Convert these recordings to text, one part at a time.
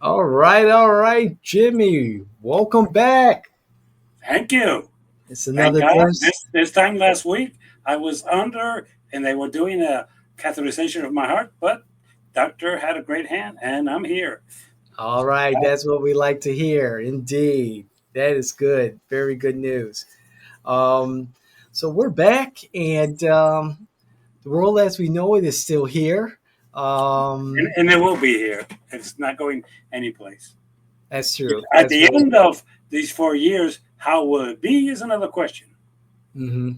All right, Jimmy. Welcome back. Thank you. It's Thank another God. Thursday. This time last week, I was under and they were doing a catheterization of my heart, but doctor had a great hand and I'm here. All right, that's what we like to hear. Indeed, that is good. Very good news. Um, so we're back, and the world as we know it is still here. Um, And it will be here. It's not going anyplace. that's true. At That's the right. end of these 4 years, how will it be is another question. hmm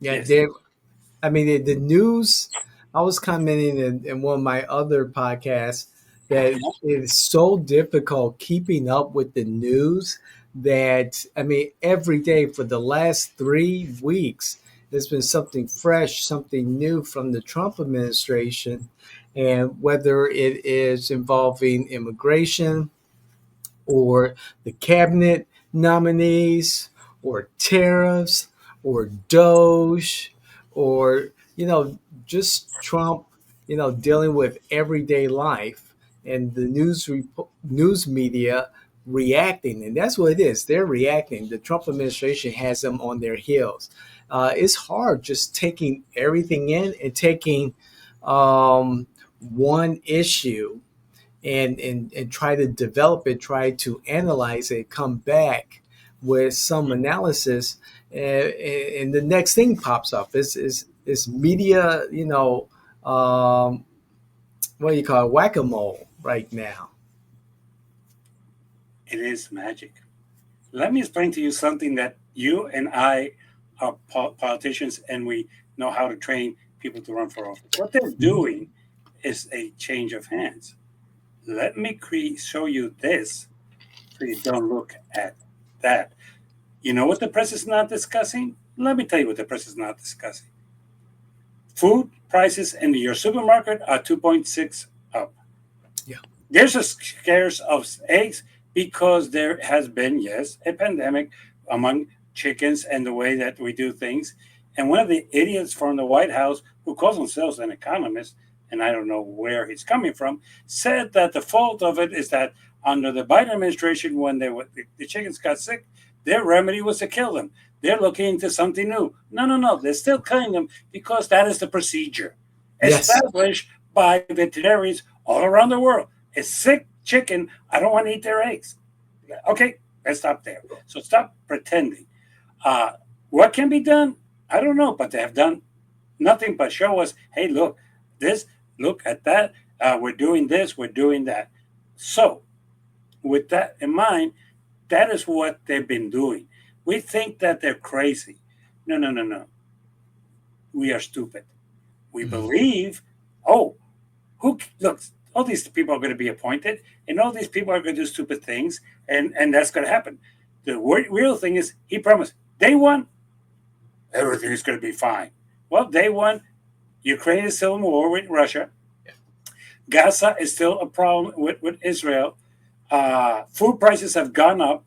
Yeah, Yes. there. I mean, the news. I was commenting in one of my other podcasts that it is so difficult keeping up with the news that, I mean, every day for the last 3 weeks, there's been something fresh, something new from the Trump administration. And whether it is involving immigration, or the cabinet nominees or tariffs or Doge or, just Trump, dealing with everyday life and the news media reacting. And that's what it is. They're reacting. The Trump administration has them on their heels. It's hard just taking everything in and taking one issue and try to develop it, try to analyze it, come back with some analysis, and the next thing pops up. Is media, what do you call it, whack a mole right now? It is magic. Let me explain to you something that you and I are politicians and we know how to train people to run for office. What they're doing is a change of hands. Let me show you this so you don't look at that. You know what the press is not discussing? Let me tell you what the press is not discussing. Food prices in your supermarket are 2.6 up. Yeah. There's a scarce of eggs because there has been, yes, a pandemic among chickens and the way that we do things. And one of the idiots from the White House, who calls himself an economist, and I don't know where he's coming from, said that the fault of it is that under the Biden administration, when the chickens got sick, their remedy was to kill them. They're looking into something new. No, no, no. They're still killing them because that is the procedure Yes. established by veterinarians all around the world. A sick chicken, I don't want to eat their eggs. Okay, let's stop there. So stop pretending. Uh, what can be done? I don't know, but they have done nothing but show us, hey, look, this, look at that. We're doing this, we're doing that. So, with that in mind, that is what they've been doing. We think that they're crazy. No, no, no, no. We are stupid. We Mhm. believe, oh, who look, all these people are going to be appointed and all these people are going to do stupid things and that's going to happen. The real thing is he promised day one everything is going to be fine. Well, day one, Ukraine is still in war with Russia. Gaza is still a problem with Israel. Food prices have gone up.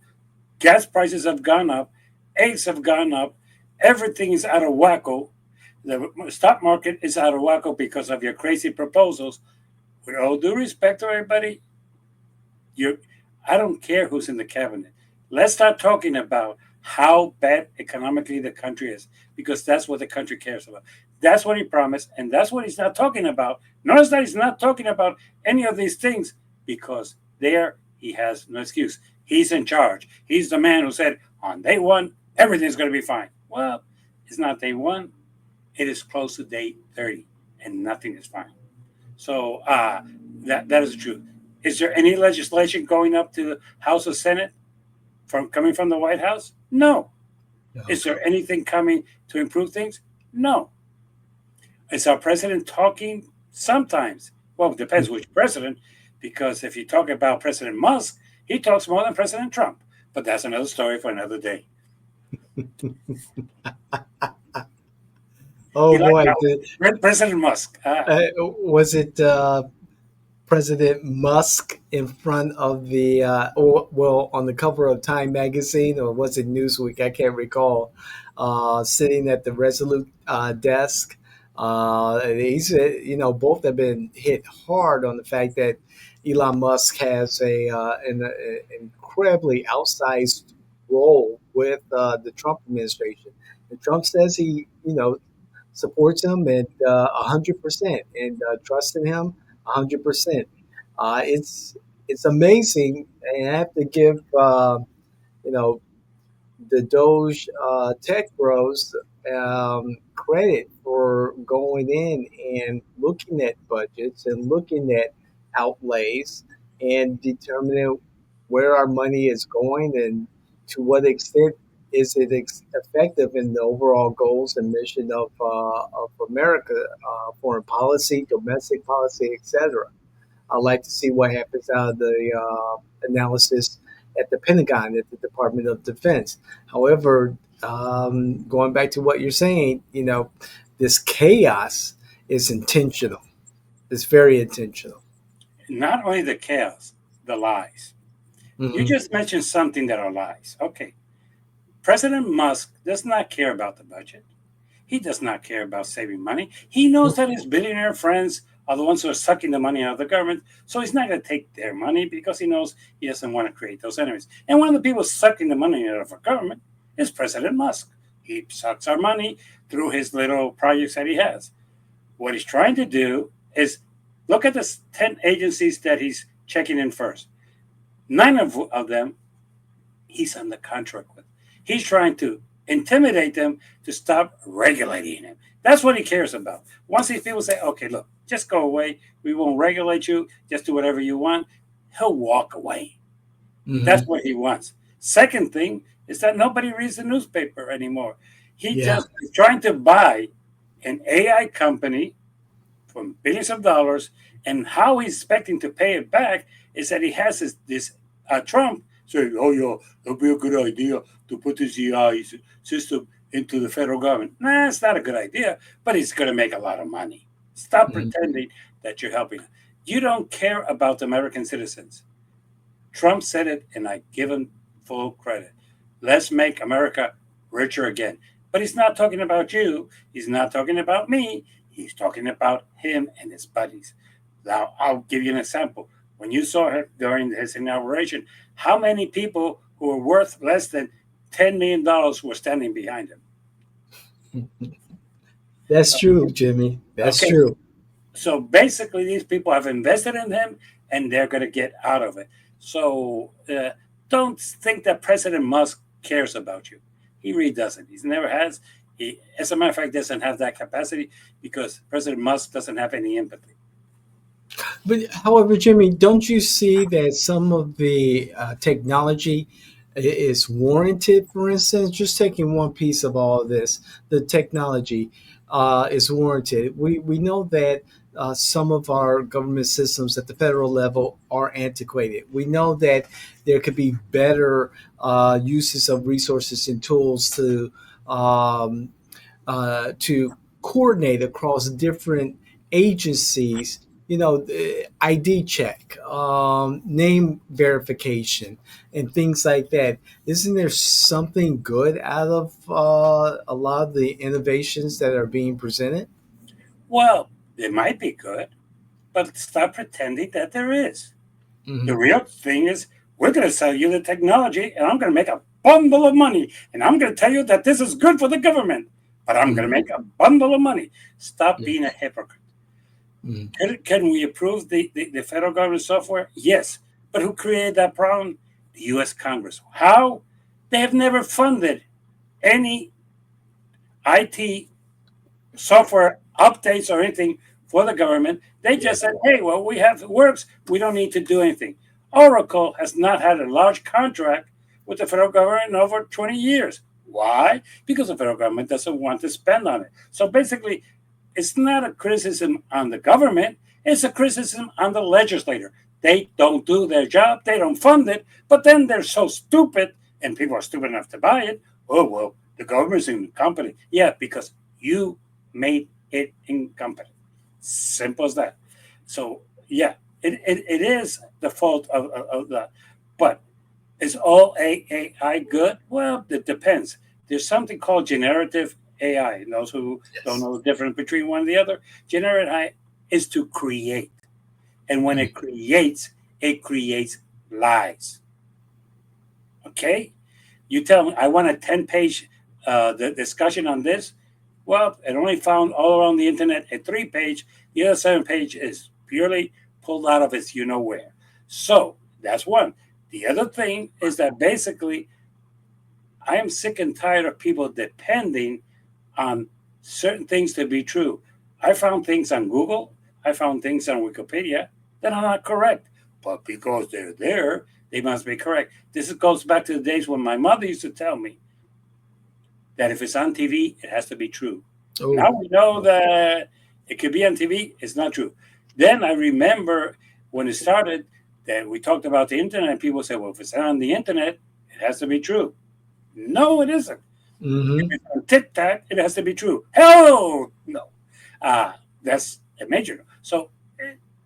Gas prices have gone up. Eggs have gone up. Everything is out of wacko. The stock market is out of wacko because of your crazy proposals. With all due respect to everybody, you I don't care who's in the cabinet. Let's start talking about how bad economically the country is, because that's what the country cares about. That's what he promised, and that's what he's not talking about. Notice that he's not talking about any of these things because there he has no excuse. He's in charge. He's the man who said on day one everything's going to be fine. Well, it's not day one. It is close to day 30, and nothing is fine. So that is the truth. Is there any legislation going up to the House or Senate from coming from the White House? No. Is Okay. there anything coming to improve things? No. Is our president talking? Sometimes. Well, it depends which president, because if you talk about President Musk, he talks more than President Trump. But that's another story for another day. Oh You like boy, that one? President Musk. was it President Musk in front of the, well, on the cover of Time magazine, or was it Newsweek? I can't recall. Sitting at the Resolute desk, He said, both have been hit hard on the fact that Elon Musk has an incredibly outsized role with the Trump administration. And Trump says he, supports him at 100% and trusts in him 100%. It's amazing, and I have to give you know the Doge tech bros credit for going in and looking at budgets and looking at outlays and determining where our money is going and to what extent is it effective in the overall goals and mission of America, foreign policy, domestic policy, etc. I'd like to see what happens out of the analysis at the Pentagon, at the Department of Defense. However, going back to what you're saying, this chaos is intentional. It's very intentional. Not only the chaos, the lies. You Hmm. just mentioned something that are lies. Okay. President Musk does not care about the budget. He does not care about saving money. He knows that his billionaire friends are the ones who are sucking the money out of the government. So he's not going to take their money because he knows he doesn't want to create those enemies. And one of the people sucking the money out of our government is President Musk. He sucks our money through his little projects that he has. What he's trying to do is look at the 10 agencies that he's checking in first. Nine of them he's under contract with. He's trying to intimidate them to stop regulating him. That's what he cares about. Once these people say, okay, look, just go away, we won't regulate you, just do whatever you want, he'll walk away. That's Hmm. what he wants. Second thing is that nobody reads the newspaper anymore. He Yeah. just is trying to buy an AI company for billions of dollars, and how he's expecting to pay it back is that he has this Trump saying, "Oh yeah, it'll be a good idea to put this AI system into the federal government." Nah, it's not a good idea, but he's going to make a lot of money. Stop Hmm. pretending that you're helping. You don't care about American citizens. Trump said it, and I give him full credit. Let's make America richer again. But he's not talking about you. He's not talking about me. He's talking about him and his buddies. Now, I'll give you an example. When you saw him during his inauguration, how many people who were worth less than $10 million were standing behind him? That's true, Jimmy. That's Okay, true. so basically, these people have invested in him, and they're going to get out of it. So don't think that President Musk cares about you. He really doesn't. He never has. He, as a matter of fact, doesn't have that capacity because President Musk doesn't have any empathy. But however, Jimmy, don't you see that some of the technology is warranted? For instance, just taking one piece of all of this, the technology is warranted. We know that some of our government systems at the federal level are antiquated. We know that there could be better uses of resources and tools um, to coordinate across different agencies. The ID check, name verification, and things like that. Isn't there something good out of a lot of the innovations that are being presented? Well, they might be good, but stop pretending that there is. The Hmm. real thing is, we're going to sell you the technology, and I'm going to make a bundle of money, and I'm going to tell you that this is good for the government, but I'm going to Hmm. make a bundle of money. Stop Yeah. being a hypocrite. Hmm. Can we approve the federal government software? Yes. But who created that problem? The U.S. Congress. How? They have never funded any IT software updates or anything for the government. They Yeah. just said, hey, well, we have it works. We don't need to do anything. Oracle has not had a large contract with the federal government in over 20 years. Why? Because the federal government doesn't want to spend on it. So basically, it's not a criticism on the government, it's a criticism on the legislator. They don't do their job, they don't fund it, but then they're so stupid, and people are stupid enough to buy it. Oh, well, the government's incompetent. Yeah, because you made it incompetent. Simple as that. So, yeah, it is the fault of that. But is all AI good? Well, it depends. There's something called generative AI. And those who don't Yes. know the difference between one and the other, generative AI is to create. And when it creates lies. Okay? You tell me, I want a 10-page the discussion on this. Well, it only found all around the internet a 3-page. The other 7-page is purely pulled out of its you know where. So that's one. The other thing is that basically, I am sick and tired of people depending on certain things to be true. I found things on Google, I found things on Wikipedia that are not correct. But because they're there, they must be correct. This goes back to the days when my mother used to tell me that if it's on TV, it has to be true. Now Oh, we know that it could be on TV, it's not true. Then I remember when it started that we talked about the internet, and people said, well, if it's on the internet, it has to be true. No, it isn't. If mm-hmm. it's on TikTok, it has to be true. Hell no. That's a major no. So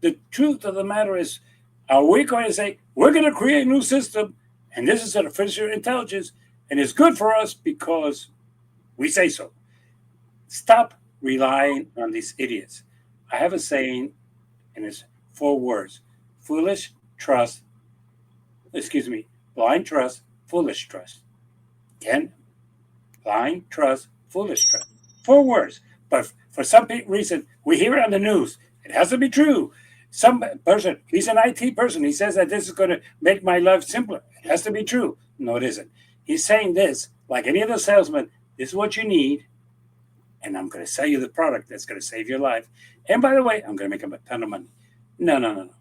the truth of the matter is, are we going to say, we're going to create a new system, and this is artificial intelligence, and it's good for us because we say so? Stop relying on these idiots. I have a saying, and it's 4 words: foolish trust, excuse me, blind trust, foolish trust. Again, blind trust, foolish trust. 4 words. But for some reason, we hear it on the news. It has to be true. Some person, he's an IT person, he says that this is going to make my life simpler. It has to be true. No, it isn't. He's saying this, like any other salesman, this is what you need, and I'm going to sell you the product that's going to save your life. And by the way, I'm going to make him a ton of money. No, no, no, no.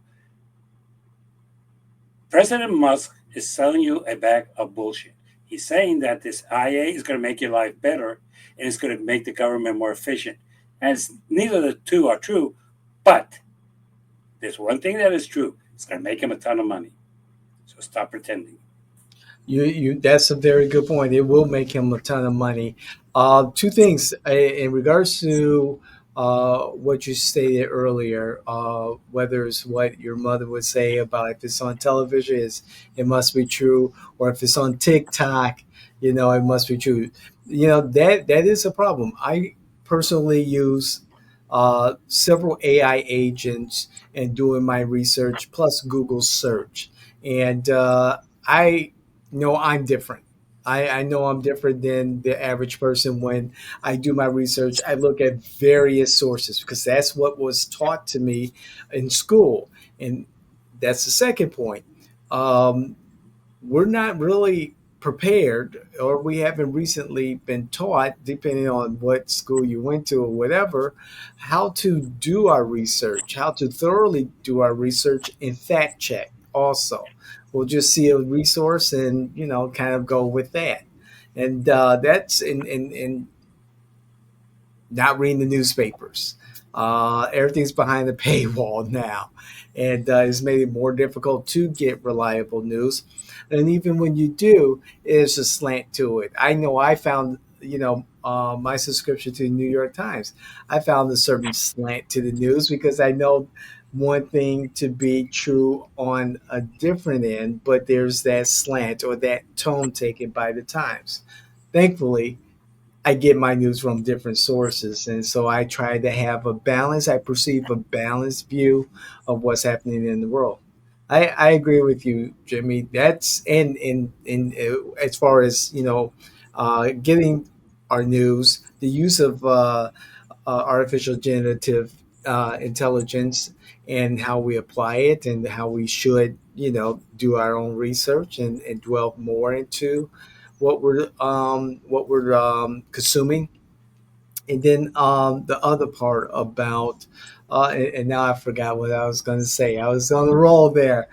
President Musk is selling you a bag of bullshit. He's saying that this IA is going to make your life better and it's going to make the government more efficient. And neither of the two are true, but there's one thing that is true: it's going to make him a ton of money. So stop pretending. You that's a very good point. It will make him a ton of money. Two things in regards to what you stated earlier. Whether it's what your mother would say about if it's on television, it must be true, or if it's on TikTok, it must be true. That is a problem. I personally use several AI agents and doing my research plus Google search, and I no, I'm different. I know I'm different than the average person. When I do my research, I look at various sources because that's what was taught to me in school. And that's the second point. Um, we're not really prepared, or we haven't recently been taught, depending on what school you went to or whatever, how to do our research, how to thoroughly do our research and fact check also. We'll just see a resource and kind of go with that. And that's in not reading the newspapers. Everything's behind the paywall now, and it's made it more difficult to get reliable news. And even when you do, there's a slant to it. I know I found, my subscription to the New York Times. I found a certain slant to the news because I know one thing to be true on a different end, but there's that slant or that tone taken by the Times. Thankfully, I get my news from different sources, and so I try to have a balance. I perceive a balanced view of what's happening in the world. I agree with you, Jimmy. That's in as far as getting our news, the use of artificial generative intelligence, and how we apply it, and how we should do our own research and dwell more into what we're consuming. And then the other part about and now I forgot what I was going to say. I was on the roll there.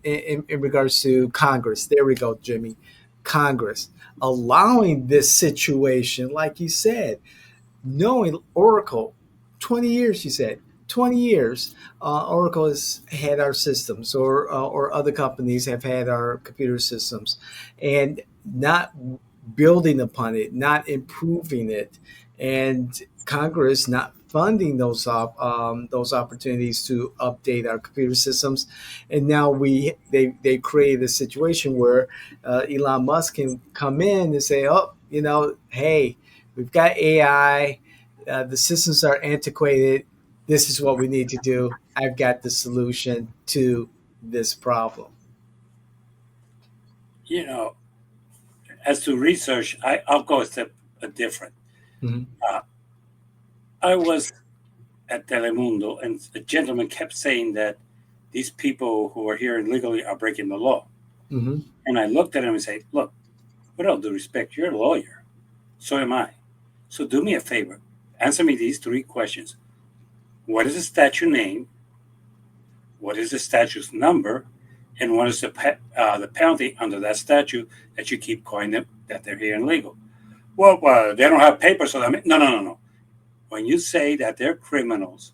In regards to Congress, there we go, Jimmy. Congress allowing this situation, like you said, knowing Oracle, 20 years, you said. 20 years, Oracle has had our systems, or other companies have had our computer systems, and not building upon it, not improving it, and Congress not funding those opportunities to update our computer systems. And now they created a situation where Elon Musk can come in and say, "Oh, hey, we've got AI, the systems are antiquated. This is what we need to do. I've got the solution to this problem. You know, as to research, I'll go a step different. Hmm. Uh, I was at Telemundo, and a gentleman kept saying that these people who are here illegally are breaking the law. Hmm. And I looked at him and said, "Look, with all due respect, you're a lawyer. So am I. So do me a favor. Answer me these three questions. What is the statute name? What is the statute's number? And what is the penalty under that statute that you keep calling them that they're here illegal?" Well, they don't have papers, so that no, no, no, no. When you say that they're criminals,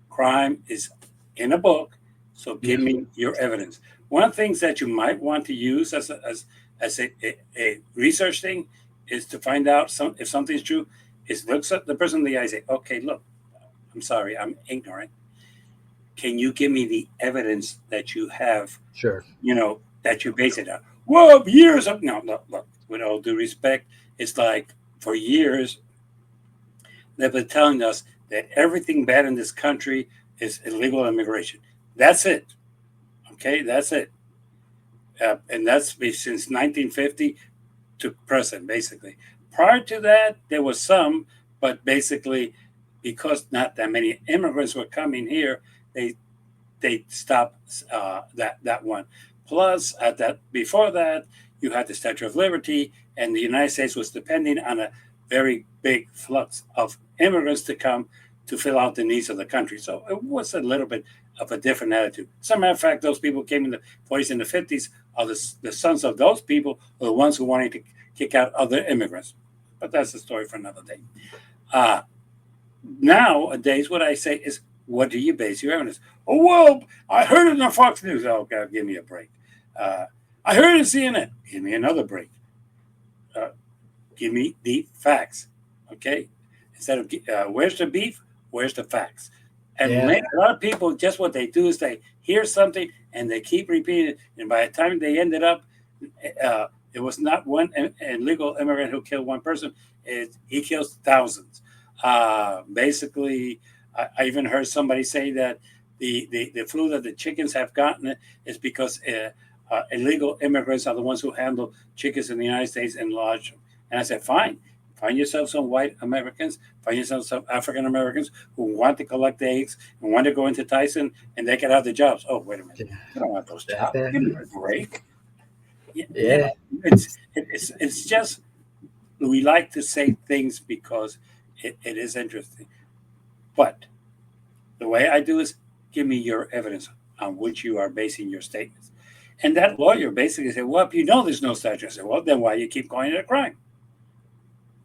crime is in a book. So give Yeah, me your evidence. One of the things that you might want to use as a research thing is to find out if something's true. Is looks at the person in the eye and say, "Okay, look, I'm sorry, I'm ignorant. Can you give me the evidence that you have? sure. That you base it on." Well, years of no, look, look. With all due respect, it's like for years they've been telling us that everything bad in this country is illegal immigration. That's it. Okay, that's it. And that's since 1950 to present, basically. Prior to that, there was some, but basically, because not that many immigrants were coming here, they they stopped that one. Plus, at that before that, you had the Statue of Liberty, and the United States was depending on a very big flux of immigrants to come to fill out the needs of the country. So it was a little bit of a different attitude. As a matter of fact, those people came in the 40s and the 50s are the sons of those people are the ones who wanted to kick out other immigrants. But that's a story for another day. Uh, Nowadays, what I say is, what do you base your evidence? Oh, well, I heard it on Fox News. Oh, God, give me a break. Uh, I heard it on CNN. Give me another break. Uh, Give me the facts. Okay? Instead of where's the beef, where's the facts? And Yeah, a lot of people, just what they do is they hear something and they keep repeating it. And by the time they ended up, it was not one illegal immigrant who killed one person. He kills thousands. Basically, I even heard somebody say that the flu that the chickens have gotten is because illegal immigrants are the ones who handle chickens in the United States and lodge them. And I said, fine. Find yourself some white Americans, find yourself some African Americans who want to collect eggs and want to go into Tyson and they can have the jobs. Oh, wait a minute. yeah, You don't want those jobs. that, Give me a break. yeah. It's just we like to say things because it is interesting. But the way I do is give me your evidence on which you are basing your statements. And that lawyer basically said, well, if you know there's no statute, I said, well, then why you keep calling it a crime?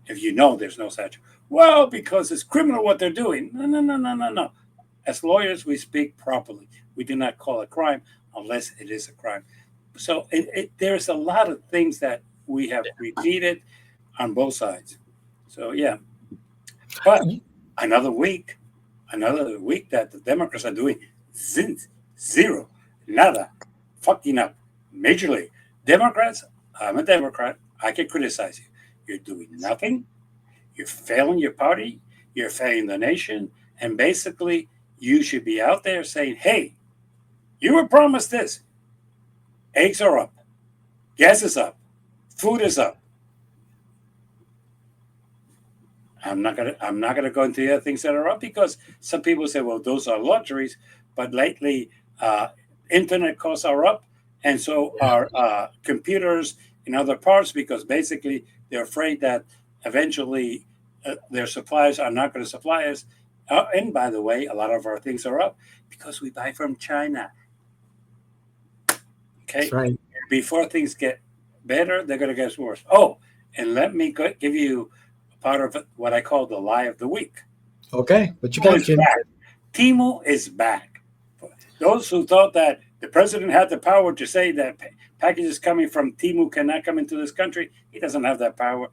If you know there's no statute. Well, because it's criminal what they're doing. No, no, no, no, no, no. As lawyers, we speak properly. We do not call it crime unless it is a crime. So there's a lot of things that we have repeated on both sides. So yeah, but another week that the Democrats are doing zero, nada, fucking up, majorly. Democrats, I'm a Democrat. I can criticize you. You're doing nothing. You're failing your party. You're failing the nation. And basically, you should be out there saying, hey, you were promised this. Eggs are up. Gas is up. Food is up. I'm not gonna go into the other things that are up because some people say, well, those are luxuries, but lately internet costs are up, and so Yeah. are computers in other parts because basically they're afraid that eventually their suppliers are not going to supply us. And by the way, a lot of our things are up because we buy from China. That's Okay, right. before things get better, they're going to get worse. Oh, and let me give you part of what I call the lie of the week. Okay, what you Timu got, is Jimmy? back. Timu is back. Those who thought that the president had the power to say that packages coming from Timu cannot come into this country, he doesn't have that power.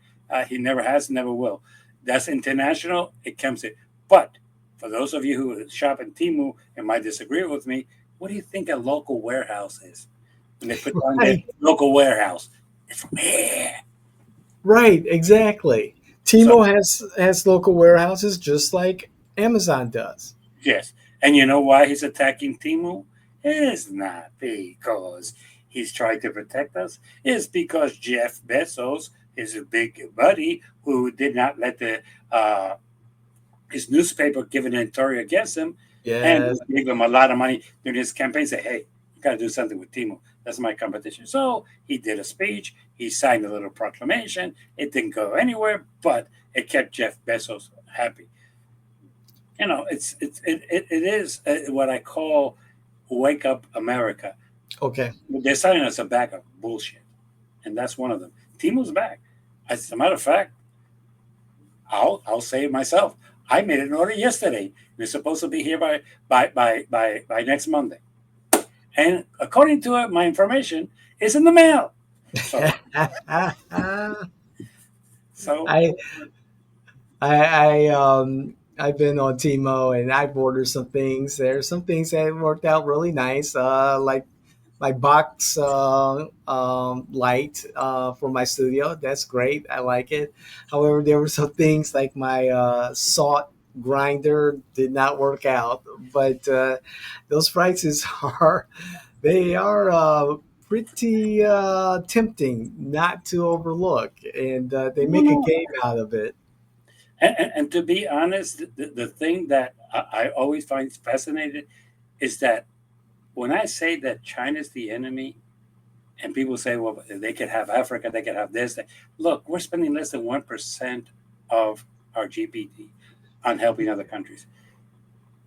He never has, never will. That's international. It comes in. But for those of you who shop in Timu and might disagree with me, what do you think a local warehouse is? When they put on their Right. local warehouse, it's from here. Right, exactly. So Timo has local warehouses just like Amazon does. yes, and you know why he's attacking Timu? It's not because he's trying to protect us. It's because Jeff Bezos is a big buddy who did not let the his newspaper give an editorial against him, and Yes. gave him a lot of money during his campaign. Say, hey, you got to do something with Timo. That's my competition. So he did a speech. He signed a little proclamation. It didn't go anywhere, but it kept Jeff Bezos happy. It is what I call wake up America. Okay. They're selling us a bag of bullshit, and that's one of them. Timo's back. As a matter of fact, I'll say it myself. I made an order yesterday. It's supposed to be here by next Monday, and according to my information, it's in the mail. So I so I I've been on Timo and I've ordered some things. There's some things that worked out really nice. Like my box light for my studio. That's great. I like it. However, there were some things like my salt grinder did not work out. But those prices are they are pretty tempting not to overlook, and they no, make a no. game out of it. And to be honest, the thing that I always find fascinating is that when I say that China's the enemy, and people say, well, they could have Africa, they could have this. Look, we're spending less than 1% of our GPT on helping other countries.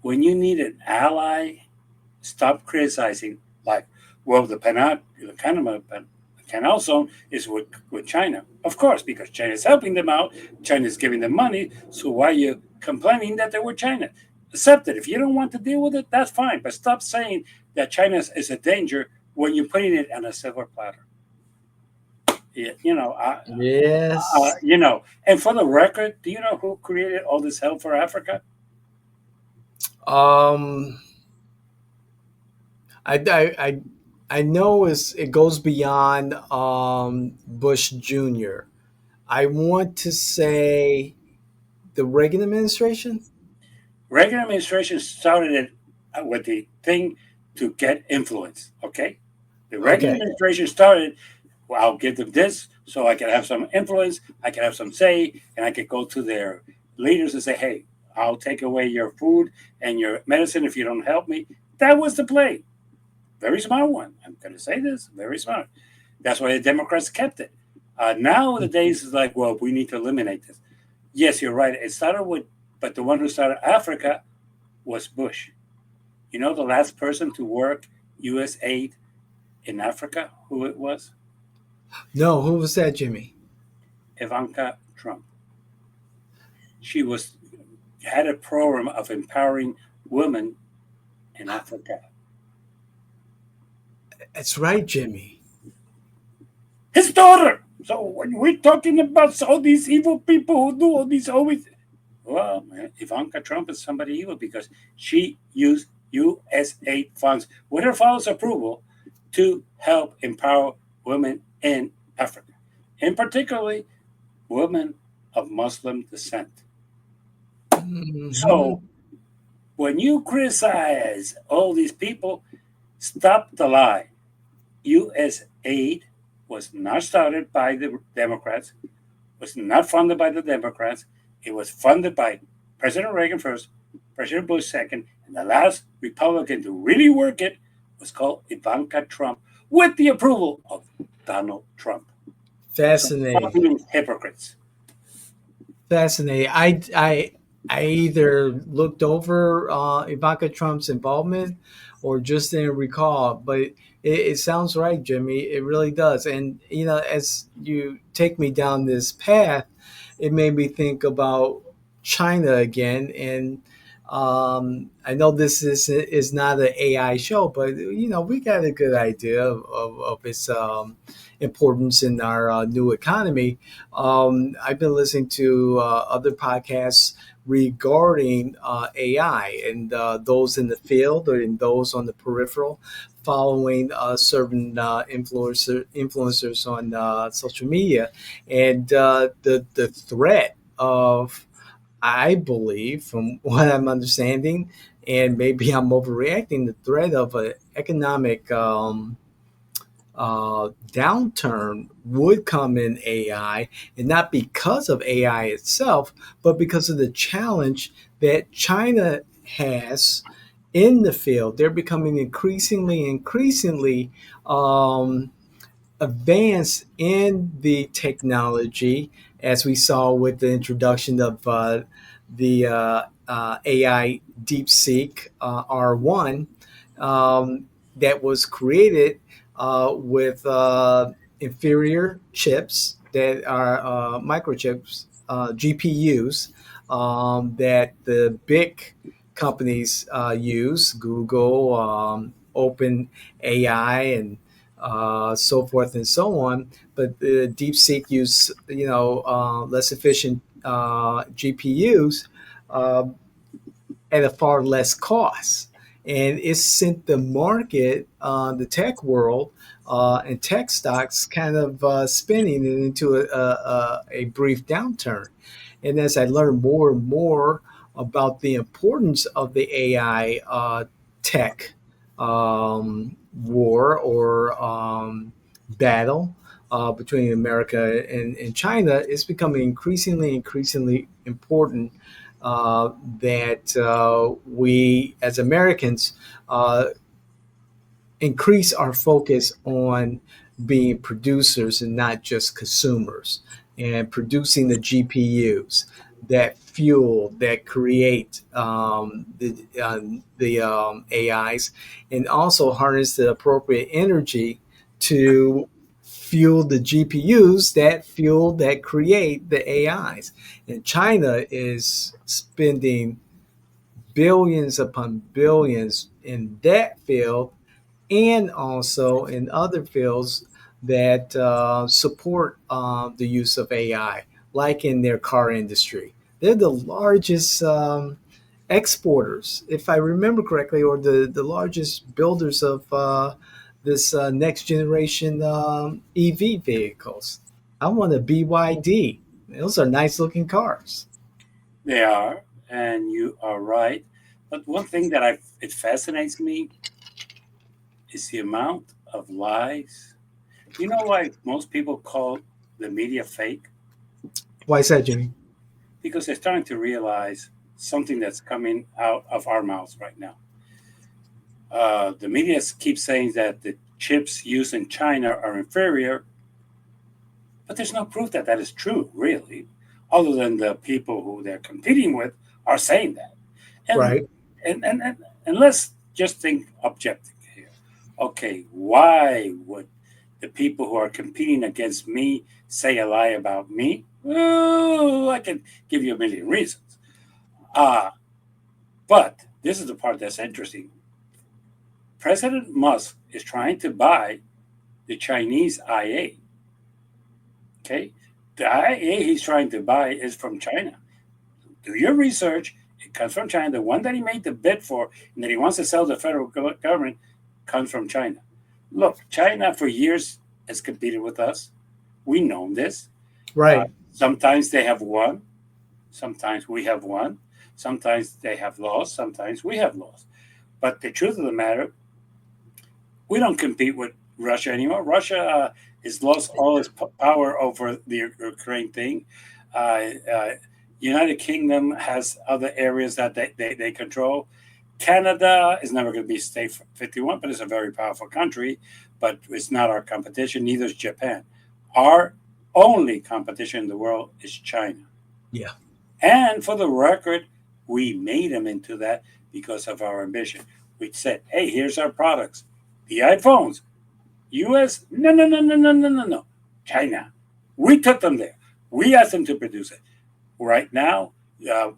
When you need an ally, stop criticizing, like, well, the canal zone is with China. Of course, because China is helping them out, China is giving them money. So why are you complaining that they were China? Accept it. If you don't want to deal with it, that's fine. But stop saying that China is a danger when you're putting it on a silver platter. Yeah, Yes. And for the record, do you know who created all this help for Africa? Um, I I know it goes beyond Bush Jr. I want to say the Reagan administration. Reagan administration started it with the thing to get influence. Okay, the Reagan Okay. administration started. Well, I'll give them this so I can have some influence, I can have some say, and I can go to their leaders and say, "Hey, I'll take away your food and your medicine if you don't help me." That was the play. Very smart one. I'm going to say this. Very smart. That's why the Democrats kept it. Now the days is like, well, we need to eliminate this. Yes, you're right. It started with, but the one who started Africa was Bush. You know the last person to work U.S. aid in Africa, who it was? No, who was that, Jimmy? Ivanka Trump. She was had a program of empowering women in Africa. That's right, Jimmy. His daughter. So when we're talking about all these evil people who do all these always, well, Ivanka Trump is somebody evil because she used U.S. aid funds with her father's approval to help empower women in Africa, and particularly women of Muslim descent. Hmm. So when you criticize all these people, stop the lie. U.S. aid was not started by the Democrats, was not funded by the Democrats. It was funded by President Reagan first, President Bush second, and the last Republican to really work it was called Ivanka Trump with the approval of Donald Trump. So stop Fascinating. being hypocrites. Fascinating. I either looked over Ivanka Trump's involvement or just didn't recall, but it sounds right, Jimmy. It really does. And as you take me down this path, it made me think about China again. And I know this is not an AI show, but we got a good idea of its importance in our new economy. I've been listening to other podcasts regarding AI and those in the field or in those on the peripheral, following certain influencers on social media, and the threat of, I believe, from what I'm understanding, and maybe I'm overreacting, the threat of an economic downturn would come in AI, and not because of AI itself, but because of the challenge that China has in the field. They're becoming increasingly um, advance in the technology, as we saw with the introduction of the AI DeepSeek R1, that was created with inferior chips that are microchips, GPUs, that the big companies use, Google, Open AI, and so forth and so on. But the DeepSeek use, less efficient GPUs uh, at a far less cost. And it sent the market, the tech world, and tech stocks kind of spinning into a brief downturn. And as I learned more and more about the importance of the AI tech war or battle between America and China, it's becoming increasingly important that we as Americans uh, increase our focus on being producers and not just consumers, and producing the GPUs that fuel, that create the AIs, and also harness the appropriate energy to fuel the GPUs that create the AIs. And China is spending billions upon billions in that field, and also in other fields that support the use of AI, like in their car industry. They're the largest exporters, if I remember correctly, or the largest builders of this next generation EV vehicles. I want a BYD. Those are nice looking cars. They are, and you are right. But one thing that it fascinates me is the amount of lies. You know why most people call the media fake? Why is that, Jimmy? Because they're starting to realize something that's coming out of our mouths right now. The media keeps saying that the chips used in China are inferior, but there's no proof that that is true, really, other than the people who they're competing with are saying that. And Right. and let's just think objectively here. Okay, why would the people who are competing against me say a lie about me? Oh, I can give you a million reasons. Uh, but this is the part that's interesting. President Musk is trying to buy the Chinese IA. Okay, the IA he's trying to buy is from China. Do your research. It comes from China. The one that he made the bid for and that he wants to sell to the federal government comes from China. Look, China for years has competed with us. We know this. Right. Sometimes they have won. Sometimes we have won. Sometimes they have lost. Sometimes we have lost. But the truth of the matter, we don't compete with Russia anymore. Russia has lost all its power over the Ukraine thing. Uh, uh, United Kingdom has other areas that they control. Canada is never going to be state 51, but it's a very powerful country. But it's not our competition. Neither is Japan. Our only competition in the world is China. Yeah. And for the record, we made them into that because of our ambition. We said, hey, here's our products. The iPhones, US, no, no, no, no, no, no, no, no. China. We took them there. We asked them to produce it. Right now,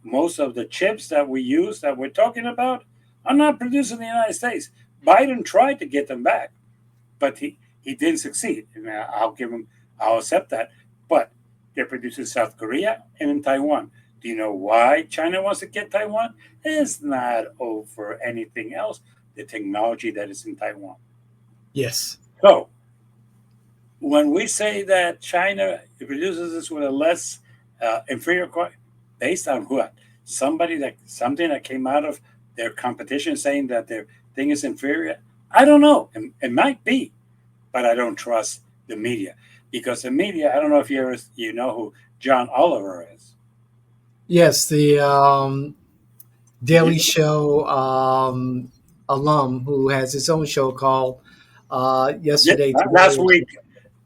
Most of the chips that we use that we're talking about are not produced in the United States. Biden tried to get them back, but he didn't succeed. And I'll give him, I'll accept that. But they're produced in South Korea and in Taiwan. Do you know why China wants to get Taiwan? It's not over anything else. The technology that is in Taiwan. Yes. So when we say that China produces this with a less inferior quality, based on what? Something that came out of their competition saying that their thing is inferior. I don't know. It might be, but I don't trust the media because the media. I don't know if you know who John Oliver is. Yes, the Daily You, Show alum who has his own show called yeah, Yesterday, last Today, week.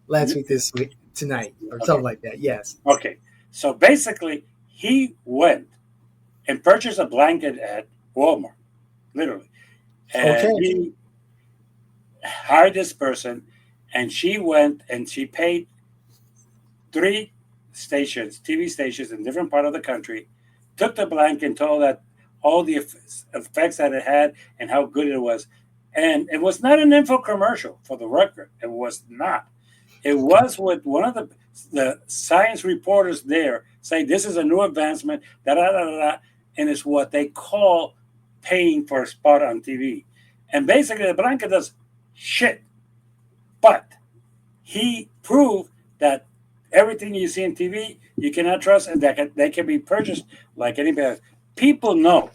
Last Week, This Week, Tonight, or something Okay, like that. Yes. okay. So basically, he went and purchased a blanket at Walmart, literally, and Okay. he hired this person, and she went and she paid three stations, TV stations in different part of the country, took the blanket and told that all the effects that it had and how good it was. And it was not an info commercial, for the record. It was not. It was with one of the science reporters there saying this is a new advancement, da da da da, da, and it's what they call paying for a spot on TV. And basically, the blanket does shit. But he proved that everything you see on TV you cannot trust, and that they can be purchased like anybody else. People know,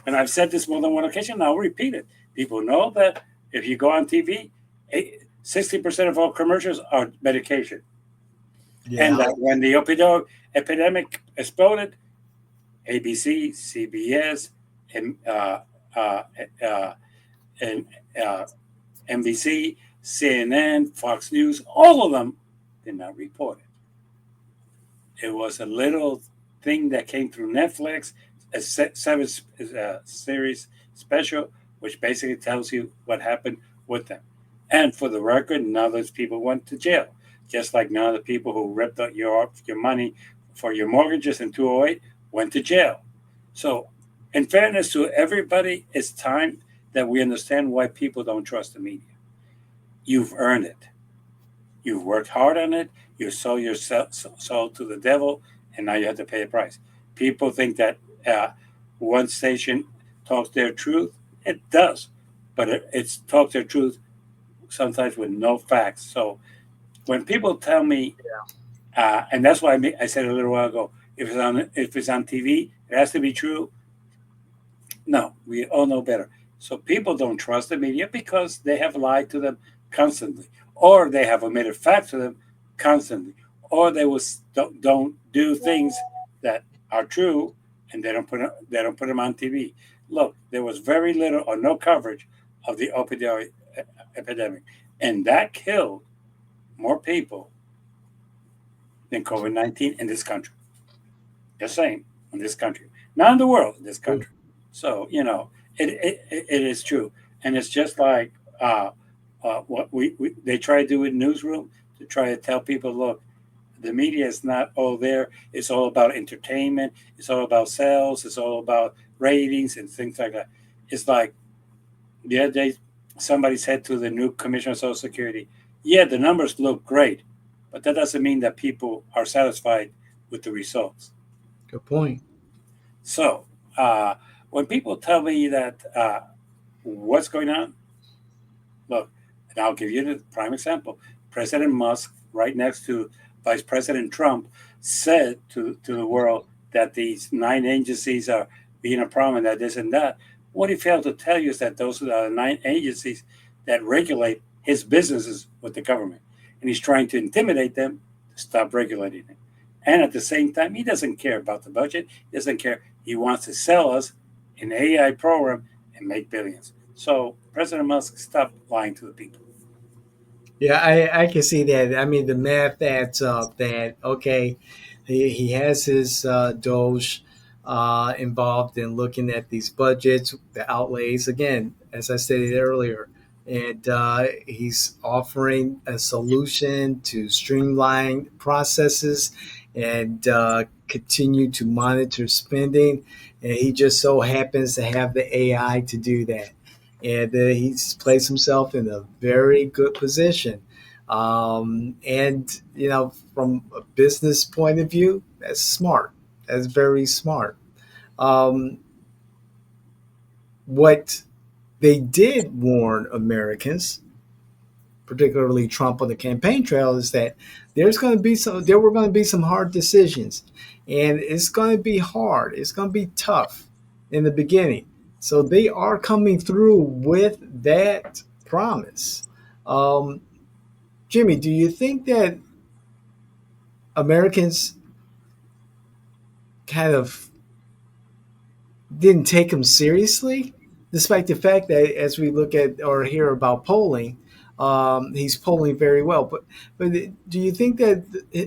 and I've said this more than one occasion. I'll repeat it. People know that if you go on TV, 60% of all commercials are medication, and Yeah. that when the opioid epidemic exploded, ABC, CBS, and uh, uh, and NBC, CNN, Fox News, all of them did not report it. It was a little thing that came through Netflix, a seven series special, which basically tells you what happened with them. And for the record, none of those people went to jail, just like none of the people who ripped out your money for your mortgages in 208 went to jail. So, in fairness to everybody, it's time that we understand why people don't trust the media. You've earned it. You've worked hard on it. You sold your soul to the devil, and now you have to pay a price. People think that one station talks their truth. It does, but it's talks their truth sometimes with no facts. So when people tell me, and that's why I said a little while ago, if it's on TV, it has to be true. No, we all know better. So people don't trust the media because they have lied to them constantly, or they have omitted facts to them constantly, or they don't do things that are true, and they don't put them on TV. Look, there was very little or no coverage of the opioid epidemic, and that killed more people than COVID-19 in this country. Just saying, in this country, not in the world, in this country. So it is true, and it's just like what we they try to do in newsroom to try to tell people, look, the media is not all there. It's all about entertainment. It's all about sales. It's all about ratings and things like that. It's like the other day, somebody said to the new commissioner of Social Security, "Yeah, the numbers look great, but that doesn't mean that people are satisfied with the results." Good point. So uh, when people tell me that what's going on, look, and I'll give you the prime example. President Musk, right next to Vice President Trump, said to the world that these nine agencies are being a problem and that this and that. What he failed to tell you is that those are the nine agencies that regulate his businesses with the government. And he's trying to intimidate them to stop regulating it. And at the same time, he doesn't care about the budget. He doesn't care. He wants to sell us an AI program and make billions. So President Musk stopped lying to the people. Yeah, I can see that. I mean, the math adds up that, okay, he has his Doge involved in looking at these budgets, the outlays, again, as I stated earlier. And he's offering a solution to streamline processes and continue to monitor spending. And he just so happens to have the AI to do that. And he's placed himself in a very good position. And, from a business point of view, that's smart. That's very smart. Um, what they did warn Americans, particularly Trump on the campaign trail, is that there were going to be some hard decisions, and it's going to be hard. It's going to be tough in the beginning. So they are coming through with that promise. Um, Jimmy, do you think that Americans kind of didn't take him seriously, despite the fact that as we look at or hear about polling, he's polling very well. But do you think that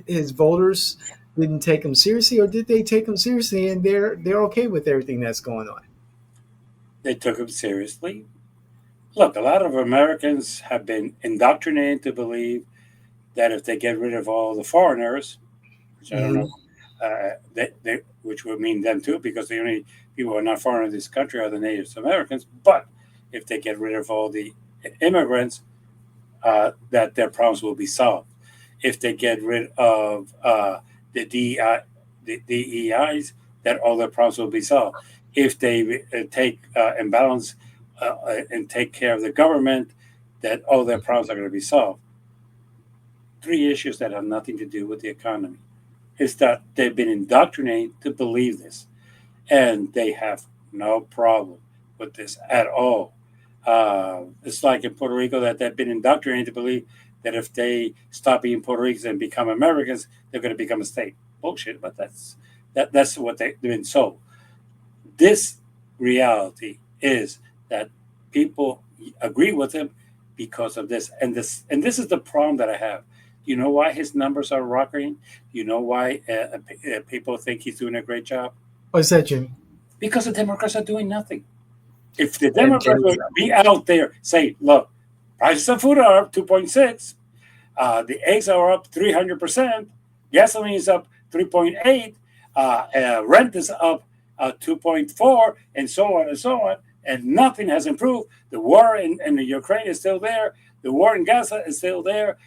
his voters didn't take him seriously, or did they take him seriously and they're okay with everything that's going on? They took him seriously. Look, a lot of Americans have been indoctrinated to believe that if they get rid of all the foreigners, which I don't know, Hmm. which would mean them too, because the only people who are not foreign in this country are the Native Americans. But if they get rid of all the immigrants, that their problems will be solved. If they get rid of the DEI, the DEIs, that all their problems will be solved. If they take and balance and take care of the government, that all their problems are going to be solved. Three issues that have nothing to do with the economy is that they've been indoctrinated to believe this, and they have no problem with this at all. It's like in Puerto Rico that they've been indoctrinated to believe that if they stop being Puerto Ricans and become Americans, they're going to become a state. Bullshit, but that's what they've been sold. This reality is that people agree with him because of this, and this is the problem that I have. You know why his numbers are rocketing? You know why people think he's doing a great job? What's that, Jimmy? Because the Democrats are doing nothing. If the That Democrats is would be out there, say, look, prices of food are up 2.6, the eggs are up 300%, gasoline is up 3.8, rent is up 2.4, and so on and so on, and nothing has improved. The war in the Ukraine is still there. The war in Gaza is still there.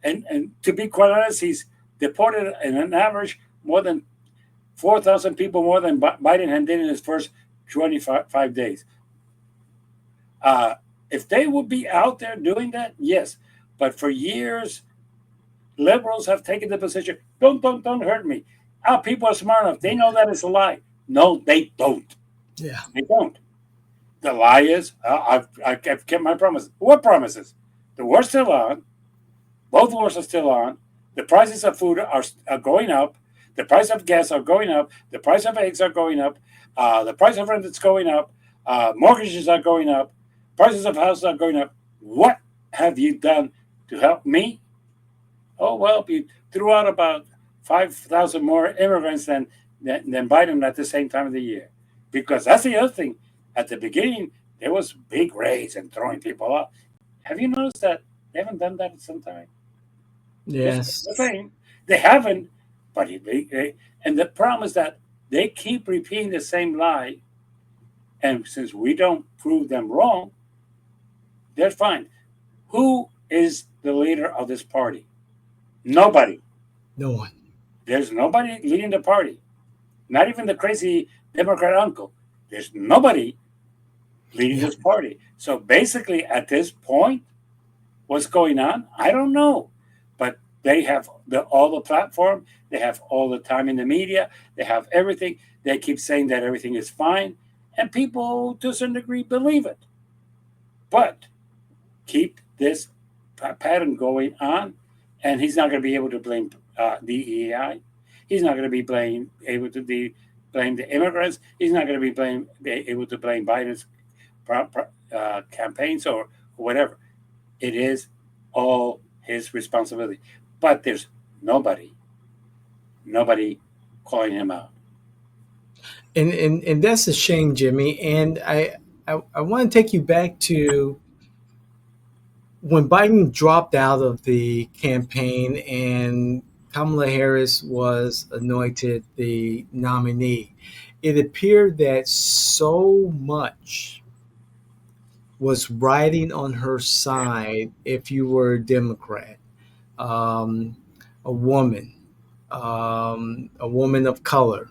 And to be quite honest, he's deported in an average more than 4,000 people more than Biden had did in his first 25 days. Uh, if they would be out there doing that, yes. But for years, liberals have taken the position: don't hurt me. Our people are smart enough; they know that it's a lie. No, they don't. Yeah. They don't. The lie is I've kept my promise. What promises? The war's still on. Both wars are still on. The prices of food are going up. The price of gas are going up. The price of eggs are going up. The price of rent is going up. Mortgages are going up. Prices of houses are going up. What have you done to help me? Oh, well, you threw out about 5,000 more immigrants than Biden at the same time of the year. Because that's the other thing. At the beginning, there was big raids and throwing people out. Have you noticed that they haven't done that in some time? Just the Yes. same. They haven't, but and the problem is that they keep repeating the same lie. And since we don't prove them wrong, they're fine. Who is the leader of this party? Nobody. No one. There's nobody leading the party. Not even the crazy Democrat uncle. There's nobody leading Yeah. this party. So basically, at this point, what's going on? I don't know. But they have all the platform. They have all the time in the media. They have everything. They keep saying that everything is fine. And people, to a certain degree, believe it. But keep this pattern going on, and he's not going to be able to blame DEI. He's not going to be able to blame the immigrants. He's not going to be able to blame Biden's campaigns or whatever. It is all his responsibility. But there's nobody calling him out. And that's a shame, Jimmy. And I want to take you back to when Biden dropped out of the campaign and Kamala Harris was anointed the nominee, it appeared that so much was riding on her side if you were a Democrat, um, a woman, a woman of color,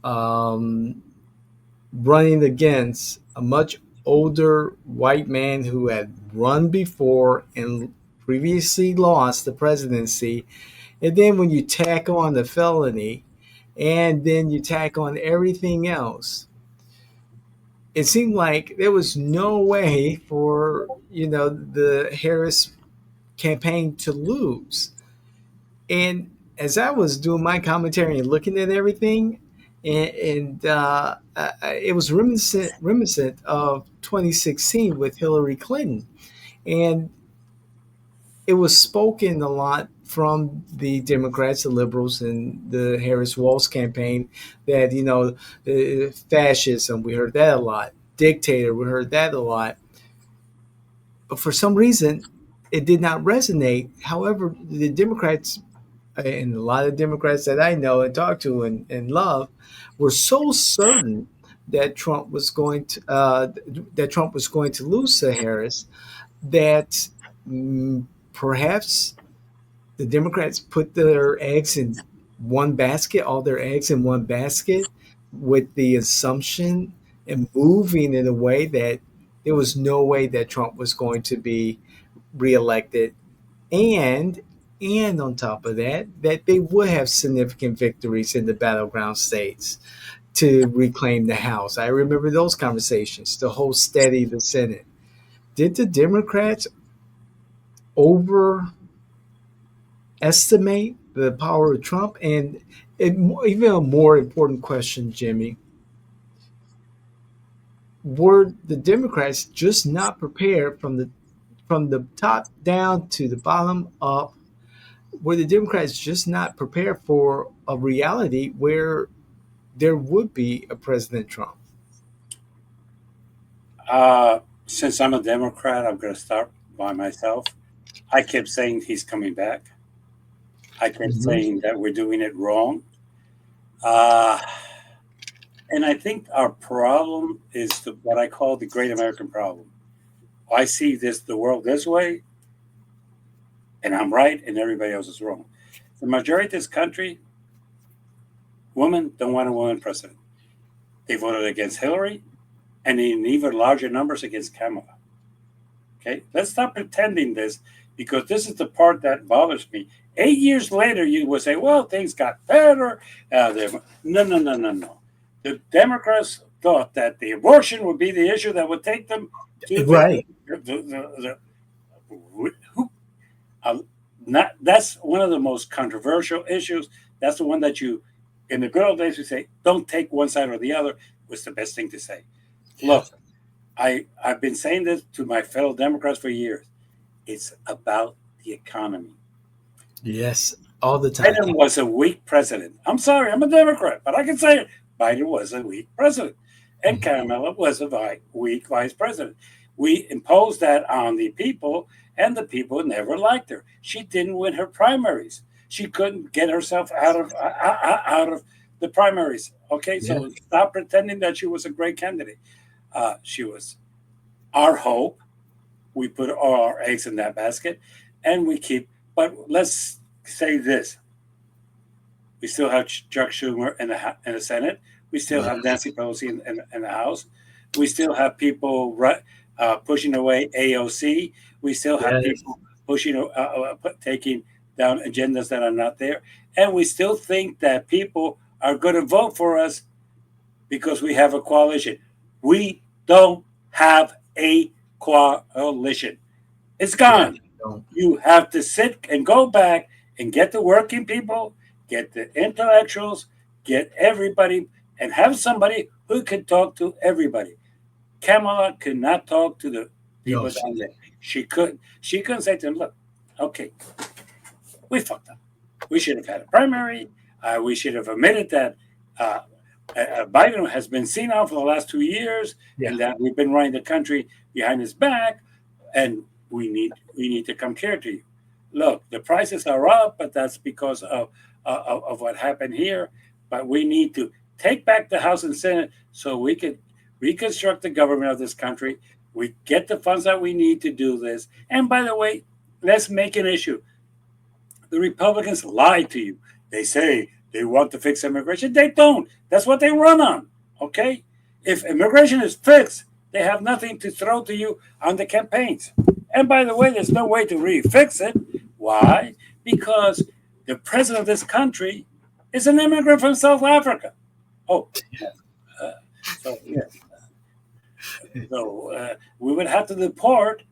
um, running against a much older white man who had run before and previously lost the presidency. And then when you tack on the felony and then you tack on everything else, it seemed like there was no way for, the Harris campaign to lose. And as I was doing my commentary and looking at everything, it was reminiscent of 2016 with Hillary Clinton, and it was spoken a lot from the Democrats, the liberals, and the Harris Walz campaign that fascism. We heard that a lot. Dictator. We heard that a lot. But for some reason, it did not resonate. However, the Democrats and a lot of Democrats that I know and talk to and love were so certain that Trump was going to lose to Harris that perhaps the Democrats put their eggs in one basket, all their eggs in one basket, with the assumption and moving in a way that there was no way that Trump was going to be reelected, and on top of that, that they would have significant victories in the battleground states to reclaim the House. I remember those conversations to hold steady the Senate. Did the Democrats overestimate the power of Trump? And even a more important question, Jimmy, were the Democrats just not prepared from the top down to the bottom up? Were the Democrats just not prepared for a reality where there would be a President Trump? Since I'm a Democrat, I'm going to start by myself. I kept saying he's coming back. I kept Mm-hmm. saying that we're doing it wrong. Uh, and I think our problem is what I call the Great American Problem. I see the world this way, and I'm right, and everybody else is wrong. The majority of this country, women don't want a woman president. They voted against Hillary, and in even larger numbers against Kamala. Okay, let's stop pretending this, because this is the part that bothers me. 8 years later, you would say, "Well, things got better." No, no, no, no, no. The Democrats thought that the abortion would be the issue that would take them to Right. the who. Uh, not that's one of the most controversial issues. That's the one that you, in the good old days, we say, "Don't take one side or the other." Was the best thing to say. Yeah. Look, I've been saying this to my fellow Democrats for years. It's about the economy. Yes. All the time. Biden was a weak president. I'm sorry, I'm a Democrat, but I can say it. Biden was a weak president, and Mhm. Kamala was a weak vice president. We imposed that on the people, and the people never liked her. She didn't win her primaries. She couldn't get herself out of the primaries. Okay, Yeah. so stop pretending that she was a great candidate. She was our hope. We put all our eggs in that basket, and we keep. But let's say this: we still have Chuck Schumer in the Senate. We still have Yes. Nancy Pelosi in the House. We still have people pushing away AOC. We still have Yes. people taking down agendas that are not there, and we still think that people are going to vote for us because we have a coalition. We don't have a coalition. It's Yeah. gone. Don't. You have to sit and go back and get the working people, get the intellectuals, get everybody, and have somebody who can talk to everybody. Kamala could not talk to the No. people down there. She could. She couldn't say to them, "Look, okay, we fucked up. We should have had a primary. We should have admitted that uh, Biden has been senile for the last 2 years, Yeah. and that we've been running the country behind his back, and we need to come clear to you." look, the prices are up, but that's because of what happened here. But we need to take back the House and Senate so we can reconstruct the government of this country. We get the funds that we need to do this. And by the way, let's make an issue. The Republicans lie to you. They say they want to fix immigration. They don't. That's what they run on. Okay? If immigration is fixed, they have nothing to throw to you on the campaigns. And by the way, there's no way to really fix it. Why? Because the president of this country is an immigrant from South Africa. Oh, uh, so yes. So we would have to deport,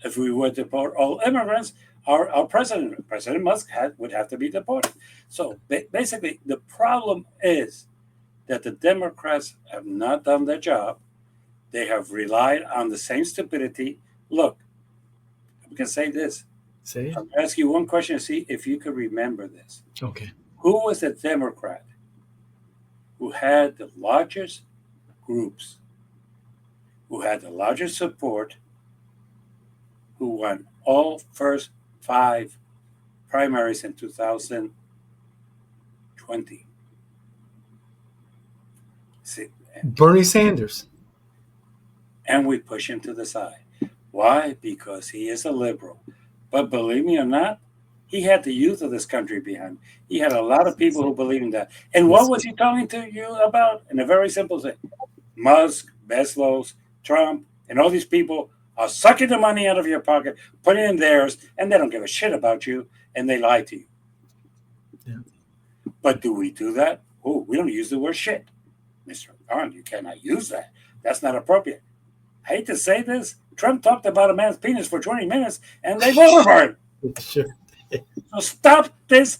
if we were to deport all immigrants, our president, President Musk, would have to be deported. So basically, the problem is that the Democrats have not done their job. They have relied on the same stupidity. Look, we can say this. Say it. I'll ask you one question to see if you can remember this. Okay. Who was the Democrat who had the largest groups, who had the largest support, who won all first 5 primaries in 2020? See, Bernie Sanders. and we push him to the side. Why? Because he is a liberal. But believe me or not, he had the youth of this country behind him. He had a lot of people who believe in that. And what was he talking to you about? In a very simple thing. Musk, Bezos, Trump, and all these people are sucking the money out of your pocket, putting it in theirs, and they don't give a shit about you, and they lie to you. Yeah. But do we do that? Oh, we don't use the word shit. Mr. Khan, you cannot use that. That's not appropriate. I hate to say this. Trump talked about a man's penis for 20 minutes, and they voted for him. Sure. So stop this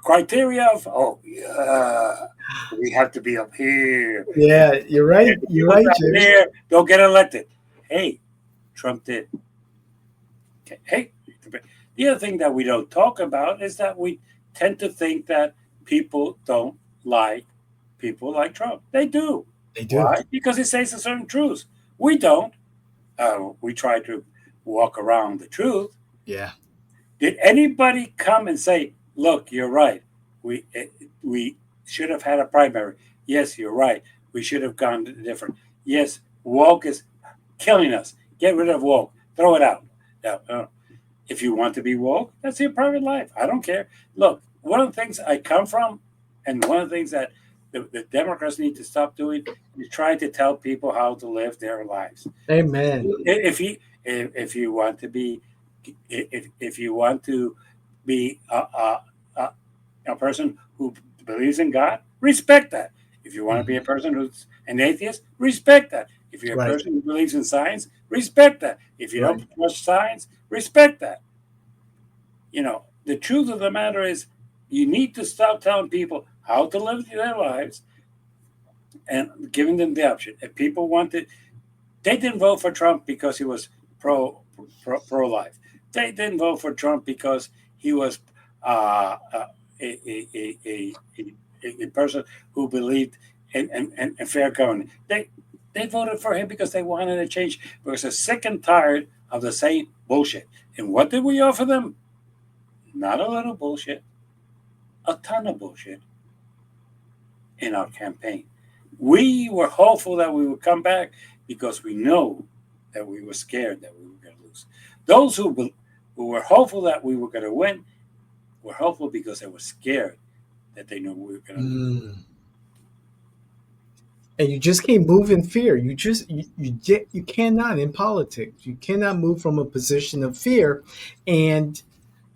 criteria of, oh, yeah, we have to be up here. Yeah, you're right. If You're people right, down Jimmy. there don't get elected. Hey, Trump did. Okay. Hey, the other thing that we don't talk about is that we tend to think that people don't like people like Trump. They do. They do. Why? Because he says a certain truth. We don't. We try to walk around the truth. Yeah. Did anybody come and say, "Look, you're right. We should have had a primary. Yes, you're right. We should have gone different. Yes, woke is killing us. Get rid of woke. Throw it out." Now, if you want to be woke, that's your private life. I don't care. Look, one of the things I come from, and one of the things that the Democrats need to stop doing is trying to tell people how to live their lives. Amen. If you want to be if you want to be a person who believes in God, respect that. If you want to be a person who's an atheist, respect that. If you're a Right. person who believes in science, respect that. If you Right. don't trust science, respect that. The truth of the matter is you need to stop telling people how to live their lives and giving them the option. If people wanted, they didn't vote for Trump because he was pro life. They didn't vote for Trump because he was a person who believed in fair government. They voted for him because they wanted a change, because they're sick and tired of the same bullshit. And what did we offer them? Not a little bullshit, a ton of bullshit in our campaign. We were hopeful that we would come back because we know that we were scared that we were going to lose. Those who were hopeful that we were going to win were hopeful because they were scared that they knew we were going to lose. Mm. And you just can't move in fear. You cannot in politics. You cannot move from a position of fear. And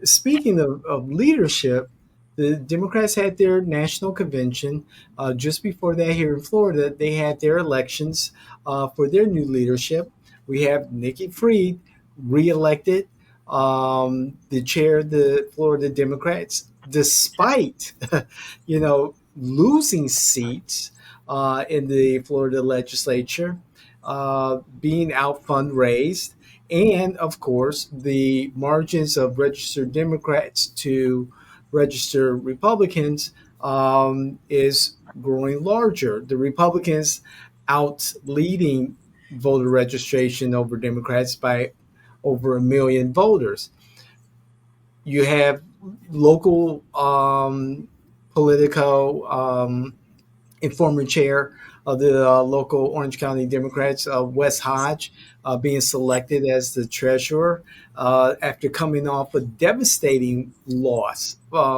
speaking of leadership, the Democrats had their national convention. Just before that, here in Florida, they had their elections for their new leadership. We have Nikki Fried reelected the chair of the Florida Democrats, despite losing seats in the Florida legislature, being out fundraised, and of course, the margins of registered Democrats to registered Republicans is growing larger. The Republicans out leading voter registration over Democrats by over 1 million voters. you have local Politico, and former chair of the local Orange County Democrats, Wes Hodge, being selected as the treasurer after coming off a devastating loss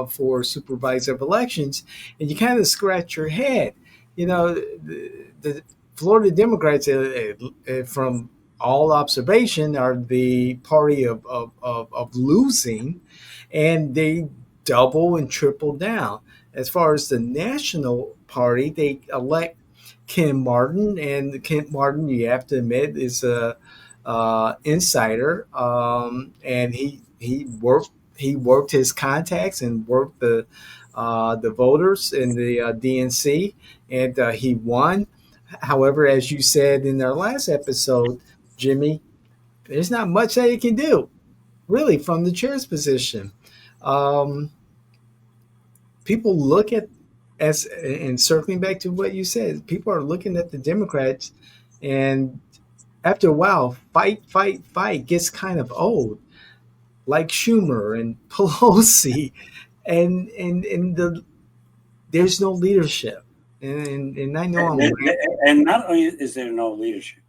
for supervisor of elections. And you kind of scratch your head. You know, the Florida Democrats, from all observation, are the party of losing, and they double and triple down. As far as the national party, they elect Ken Martin, and Ken Martin, you have to admit, is a insider, and he worked his contacts and worked the voters in the DNC, and he won. However, as you said in our last episode, Jimmy, there's not much that he can do really from the chair's position. Um, People look at, as and circling back to what you said, people are looking at the Democrats, and after a while, fight gets kind of old, like Schumer and Pelosi, and there's no leadership, and I know I'm And not only is there no leadership,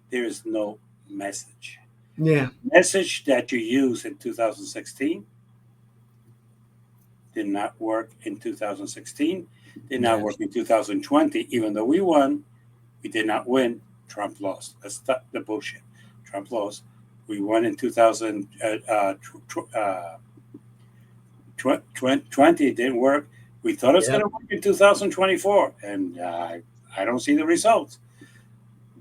there is no message. yeah, Message that you used in 2016 did not work in 2016, did not yeah, work in 2020. Even though we won, we did not win. Trump lost. Let's stop the bullshit. Trump lost. We won in 2020. It didn't work. We thought it was yeah. going to work in 2024, and I don't see the results.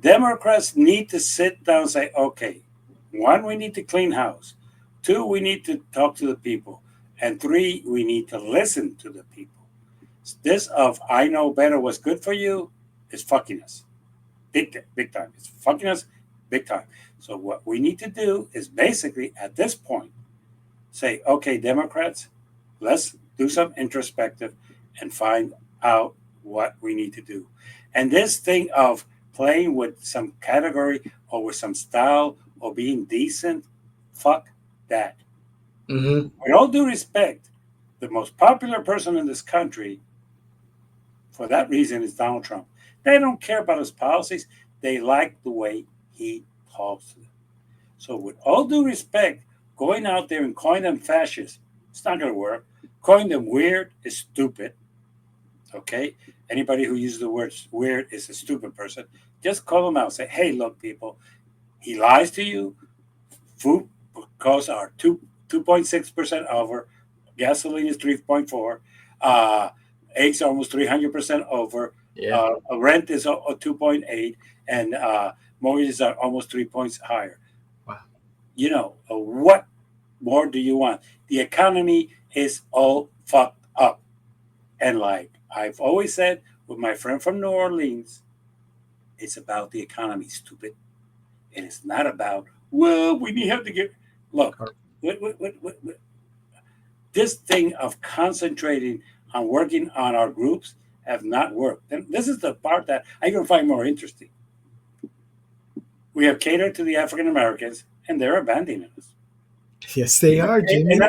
Democrats need to sit down and say, okay, one, we need to clean house. Two, we need to talk to the people. And three, we need to listen to the people. This of I know better what's good for you is fucking us. Big time. It's fucking us big time. So what we need to do is basically at this point say, okay, Democrats, let's do some introspective and find out what we need to do. And this thing of playing with some category or with some style or being decent, fuck that. Mm-hmm. With all due respect, the most popular person in this country for that reason is Donald Trump. They don't care about his policies. They like the way he talks to them. So, with all due respect, going out there and calling them fascists, it's not going to work. Calling them weird is stupid. Okay? Anybody who uses the word weird is a stupid person. Just call them out. Say, hey, look, people, he lies to you. Food costs are 2.6% over. Gasoline is 3.4. Eggs are almost 300% over. Yeah. Rent is 2.8, and mortgages are almost 3 points higher. Wow. What more do you want? The economy is all fucked up. And like I've always said with my friend from New Orleans, it's about the economy, stupid. It is not about, well, we have to get. Look, this thing of concentrating on working on our groups have not worked. And this is the part that I even find more interesting. We have catered to the African Americans, and they're abandoning us. Yes, they are, And, Jimmy.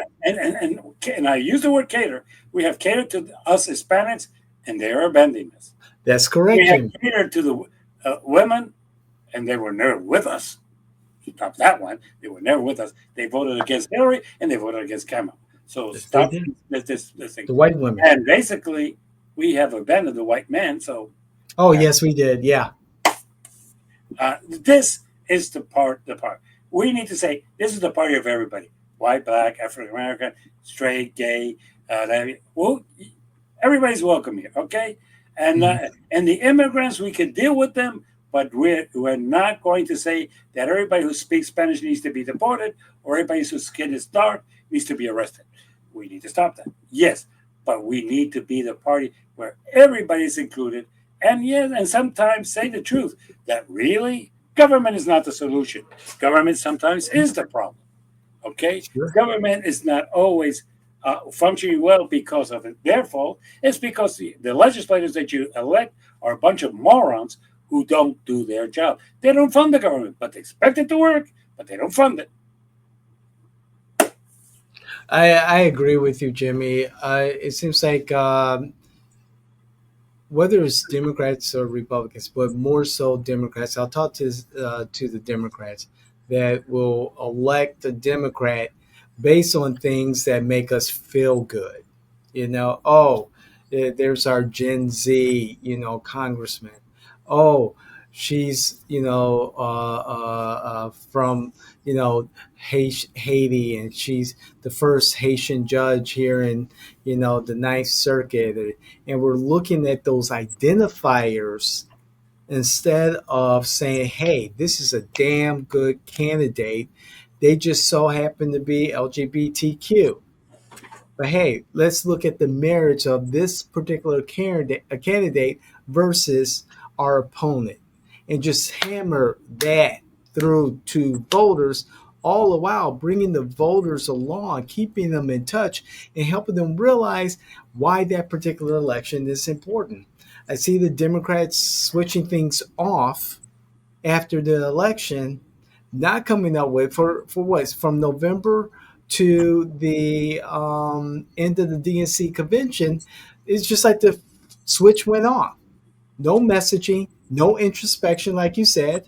and I use the word cater. We have catered to us Hispanics, and they are abandoning us. That's correct, We have Jimmy. catered to the women, and they were never with us. Stop that one. They were never with us. They voted against Hillary, and they voted against Kamala. So Yes, they stop did. this thing. The white women. And basically, we have abandoned the white man. So Oh, yes, we did. Yeah. this is the part. We need to say this is the party of everybody: white, black, African American, straight, gay. Well, everybody's welcome here, okay? And Mhm. and the immigrants, we can deal with them, but we're not going to say that everybody who speaks Spanish needs to be deported or everybody whose skin is dark needs to be arrested. We need to stop that. Yes, but we need to be the party where everybody is included, and yes, and sometimes say the truth that really government is not the solution. Government sometimes is the problem. Okay, Sure. government is not always functioning well because of it. Their fault. It's because the legislators that you elect are a bunch of morons who don't do their job. They don't fund the government, but they expect it to work, but they don't fund it. I agree with you, Jimmy. It seems like whether it's Democrats or Republicans, but more so Democrats. I'll talk to the Democrats that will elect a Democrat based on things that make us feel good. Oh, there's our Gen Z, congressman. Oh, she's from Haiti, and she's the first Haitian judge here in the Ninth Circuit, and we're looking at those identifiers instead of saying, hey, this is a damn good candidate. They just so happen to be LGBTQ. But hey, let's look at the merits of this particular candidate versus our opponent and just hammer that through to voters, all the while bringing the voters along, keeping them in touch, and helping them realize why that particular election is important. I see the Democrats switching things off after the election, not coming up with for what, from November to the end of the DNC convention. It's just like the switch went off. No messaging, no introspection, like you said,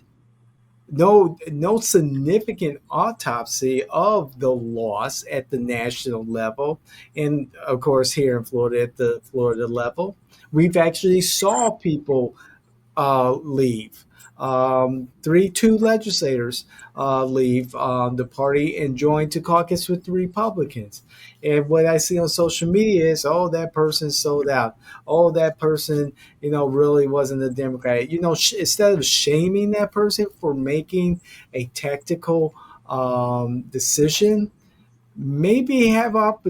no significant autopsy of the loss at the national level, and of course here in Florida at the Florida level, we've actually saw people leave. Two legislators leave the party and join to caucus with the Republicans. And what I see on social media is, oh, that person sold out. Oh, that person, really wasn't a Democrat. Instead of shaming that person for making a tactical decision, maybe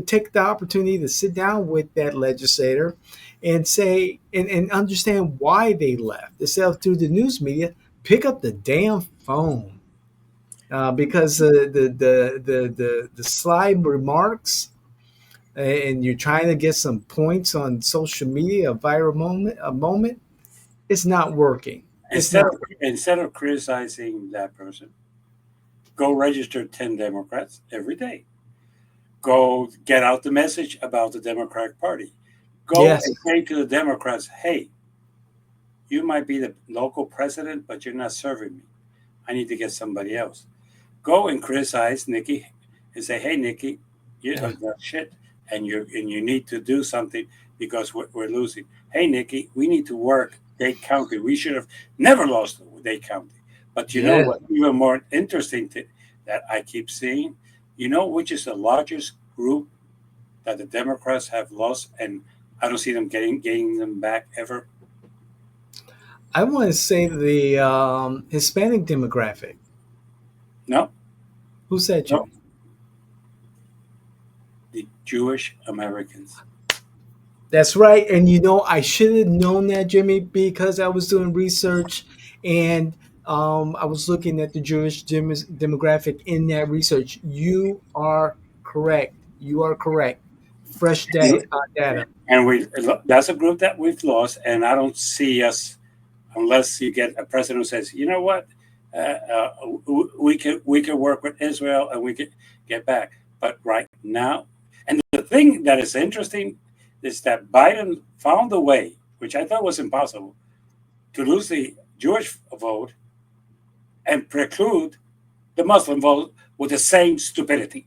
take the opportunity to sit down with that legislator and say and understand why they left. Instead of through the news media, pick up the damn phone, because the slide remarks, and you're trying to get some points on social media, a moment, it's not working. It's Instead not. of instead of criticizing that person, go register 10 Democrats every day. Go get out the message about the Democratic Party. Go Yes. and say to the Democrats, hey, you might be the local president, but you're not serving me. I need to get somebody else. Go and criticize Nikki and say, hey, Nikki, you Yeah. have got shit, and you need to do something because we're losing. Hey, Nikki, we need to work Dade County. We should have never lost Dade County. But you know Yeah. what? Even more interesting that I keep seeing, which is the largest group that the Democrats have lost, and I don't see them gaining them back ever. I want to say the Hispanic demographic. No, Who said, no, Jimmy? the Jewish Americans. That's right. And I should have known that, Jimmy, because I was doing research, and I was looking at the Jewish demographic in that research. You are correct. You are correct. Fresh data. And that's a group that we've lost, and I don't see us unless you get a president who says, you know what, we could work with Israel and we could get back. But right now, and the thing that is interesting is that Biden found a way, which I thought was impossible, to lose the Jewish vote and preclude the Muslim vote with the same stupidity.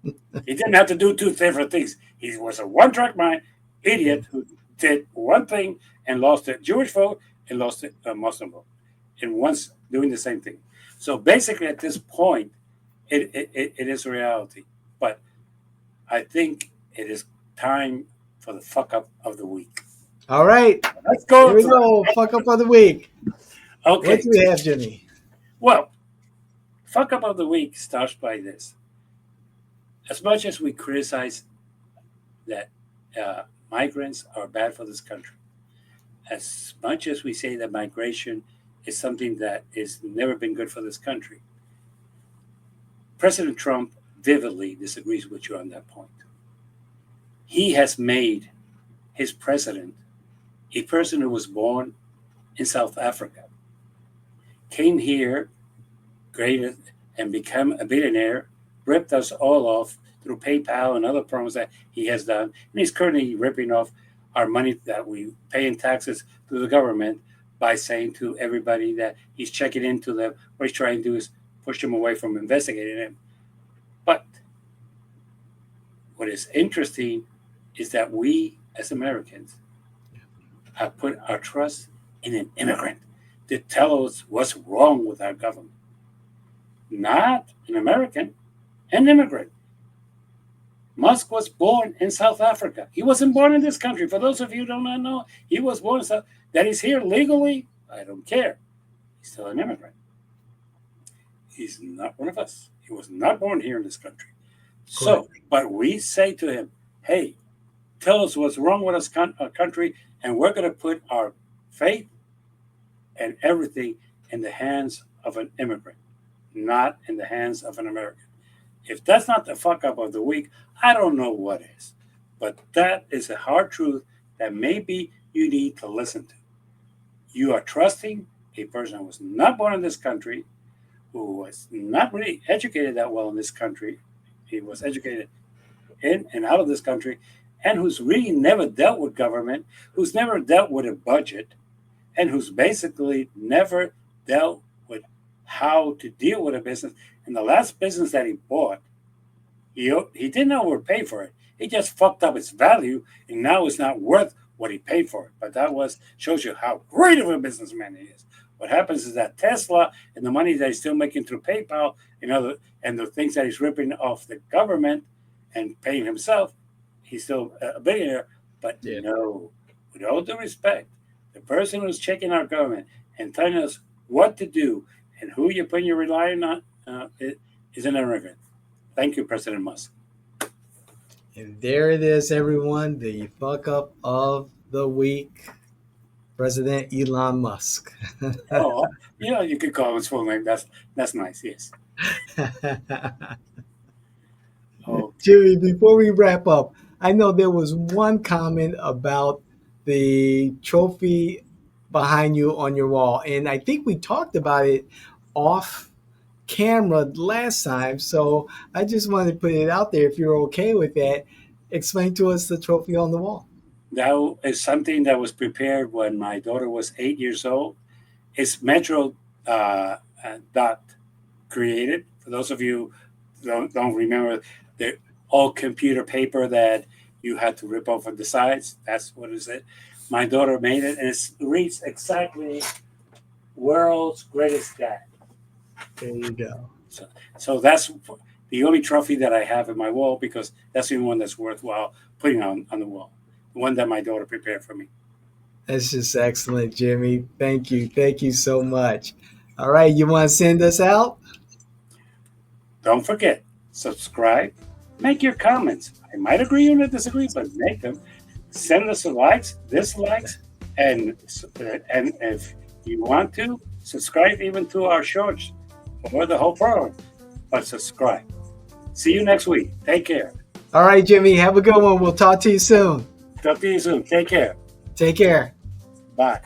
He didn't have to do two different things. He was a one-track mind idiot who did one thing and lost the Jewish vote and lost the Muslim vote, and once doing the same thing. So basically, at this point, it is reality. But I think it is time for the fuck up of the week. All right. Let's Here go we to that. go. Fuck up of the week. What Okay. do we have, Jimmy? Well, fuck up of the week starts by this. As much as we criticize that migrants are bad for this country, as much as we say that migration is something that has never been good for this country, President Trump vividly disagrees with you on that point. He has made his president a person who was born in South Africa, came here, created, and became a billionaire, ripped us all off through PayPal and other programs that he has done. And he's currently ripping off our money that we pay in taxes to the government by saying to everybody that he's checking into them. What he's trying to do is push them away from investigating him. But what is interesting is that we as Americans have put our trust in an immigrant to tell us what's wrong with our government. Not an American, an immigrant. Musk was born in South Africa. He wasn't born in this country. For those of you who do not know, he was born in South. That he's here legally, I don't care. He's still an immigrant. He's not one of us. He was not born here in this country. So, but we say to him, hey, tell us what's wrong with our country, and we're going to put our faith and everything in the hands of an immigrant, not in the hands of an American. If that's not the fuck up of the week, I don't know what is. But that is a hard truth that maybe you need to listen to. You are trusting a person who was not born in this country, who was not really educated that well in this country. He was educated in and out of this country, and who's really never dealt with government, who's never dealt with a budget, and who's basically never dealt with how to deal with a business. And the last business that he bought, he didn't overpay for it. He just fucked up its value, and now it's not worth what he paid for it. But that shows you how great of a businessman he is. What happens is that Tesla and the money that he's still making through PayPal and the things that he's ripping off the government and paying himself, he's still a billionaire. But no, with all due respect, the person who's checking our government and telling us what to do and who you're putting your relying on is an immigrant. Thank you, President Musk. And there it is, everyone. The fuck up of the week. President Elon Musk. Oh, you could call him his full name. That's nice. Yes. Oh. Jimmy, before we wrap up, I know there was one comment about the trophy behind you on your wall, and I think we talked about it off camera last time. So I just wanted to put it out there. If you're okay with that, explain to us the trophy on the wall. That is something that was prepared when my daughter was 8 years old. It's Metro dot created. For those of you who don't remember, they're all computer paper that you had to rip off on the sides. That's what is it. My daughter made it, and it reads exactly "World's Greatest Dad." There you go. So that's the only trophy that I have in my wall, because that's the only one that's worthwhile putting on the wall. The one that my daughter prepared for me. That's just excellent, Jimmy. Thank you. Thank you so much. All right, you want to send us out? Don't forget, subscribe, make your comments. I might agree or disagree, but make them. Send us likes, dislikes, and if you want to, subscribe even to our shorts or the whole program. But subscribe. See you next week. Take care. All right, Jimmy. Have a good one. We'll talk to you soon. Talk to you soon. Take care. Take care. Bye.